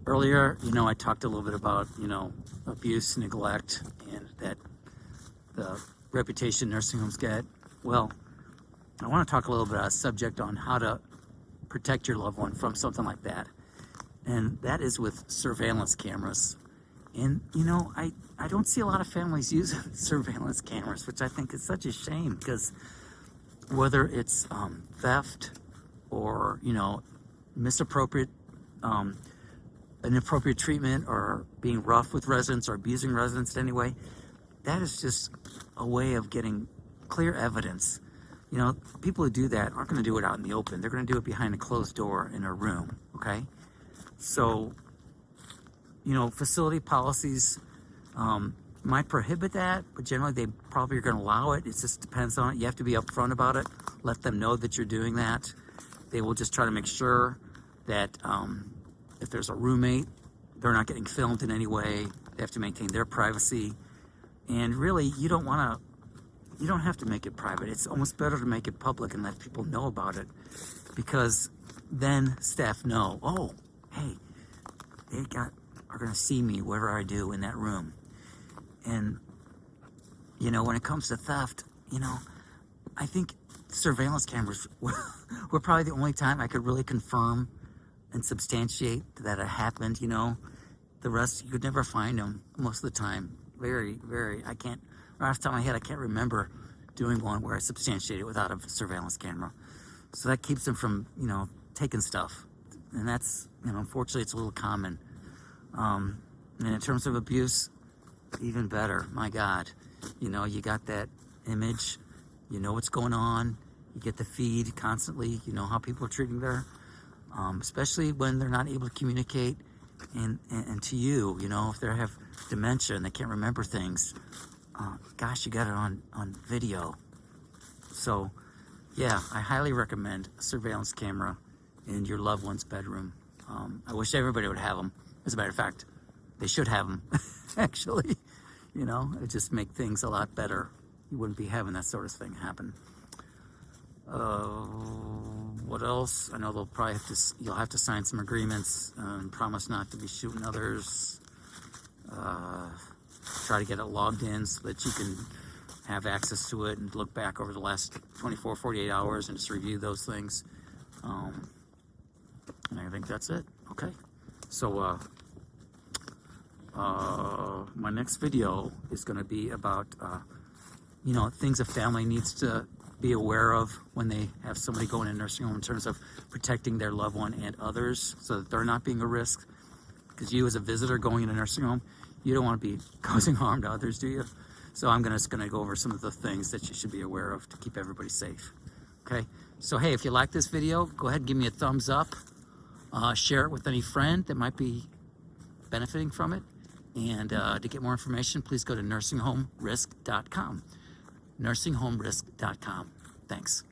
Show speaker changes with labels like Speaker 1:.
Speaker 1: Earlier, I talked a little bit about, abuse, neglect, and that the reputation nursing homes get. Well, I want to talk a little bit about a subject on how to protect your loved one from something like that. And that is with surveillance cameras. And, I don't see a lot of families using surveillance cameras, which I think is such a shame because whether it's theft or, misappropriate, inappropriate treatment or being rough with residents or abusing residents in any way, that is just a way of getting clear evidence. People who do that aren't going to do it out in the open. They're going to do it behind a closed door in a room, okay? So, facility policies might prohibit that, but generally they probably are going to allow it. It just depends on it. You have to be upfront about it. Let them know that you're doing that. They will just try to make sure that if there's a roommate, they're not getting filmed in any way. They have to maintain their privacy. And really, you don't have to make it private. It's almost better to make it public and let people know about it, because then staff know, oh, hey, are going to see me whatever I do in that room. And, when it comes to theft, I think surveillance cameras were probably the only time I could really confirm and substantiate that it happened. The rest, you could never find them most of the time. Very, very, right off the top of my head, I can't remember doing one where I substantiated without a surveillance camera. So that keeps them from, taking stuff. And that's, unfortunately, it's a little common. And in terms of abuse, even better. My God, you got that image, what's going on, you get the feed constantly, how people are treating there, especially when they're not able to communicate and to you, if they have dementia and they can't remember things. Gosh, you got it on video. So, yeah, I highly recommend a surveillance camera in your loved one's bedroom. I wish everybody would have them. As a matter of fact, they should have them, actually. It just make things a lot better. You wouldn't be having that sort of thing happen. What else? I know you'll have to sign some agreements and promise not to be shooting others. Try to get it logged in so that you can have access to it and look back over the last 24, 48 hours and just review those things. And I think that's it. Okay. So, my next video is going to be about, things a family needs to be aware of when they have somebody going in a nursing home in terms of protecting their loved one and others so that they're not being a risk. Because you as a visitor going in a nursing home, you don't want to be causing harm to others, do you? So I'm just going to go over some of the things that you should be aware of to keep everybody safe. Okay? So, hey, if you like this video, go ahead and give me a thumbs up. Share it with any friend that might be benefiting from it. And to get more information, please go to nursinghomeRisk.com. nursinghomeRisk.com. Thanks.